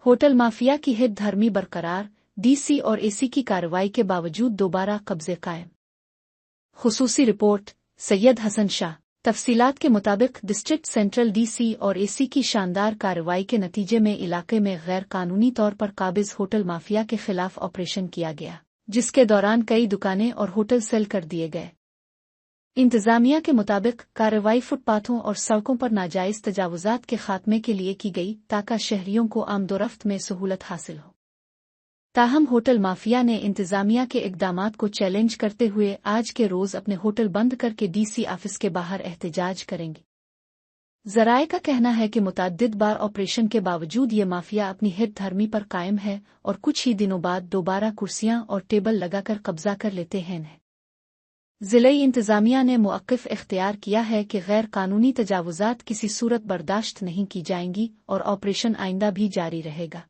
Hotel mafia की hit धर्मी बरकरार, डीसी और एसी की कार्रवाई के बावजूद दोबारा कब्जे कायम। खुसूसी रिपोर्ट सैयद हसन शाह। तफसीलात के मुताबिक डिस्ट्रिक्ट सेंट्रल डीसी और एसी की शानदार कार्रवाई के नतीजे में इलाके में गैर कानूनी तौर पर काबिज होटल माफिया के खिलाफ ऑपरेशन किया गया, जिसके दौरान कई दुकानें और होटल सेल कर दिए गए। इंतजामिया के मुताबिक कार्रवाई फुटपाथों और सड़कों पर नाजायज तजावुजात के खात्मे के लिए की गई ताकि शहरियों को आमदोरफ्त में सहूलत हासिल हो। ताहम होटल माफिया ने इंतजामिया के इकदामात को चैलेंज करते हुए आज के रोज अपने होटल बंद करके डीसी ऑफिस के बाहर एहतजाज करेंगे। जराये का कहना है कि मुतअद्दिद बार ऑपरेशन के बावजूद ये माफिया अपनी हिट धर्मी पर कायम है और कुछ ही दिनों बाद दोबारा कुर्सियां और टेबल लगाकर कब्जा कर लेते हैं। ज़िले इंतजामिया ने मुअक्किफ इख्तियार किया है कि गैर कानूनी तजावुजात किसी सूरत बर्दाश्त नहीं की जाएंगी और ऑपरेशन आइंदा भी जारी रहेगा।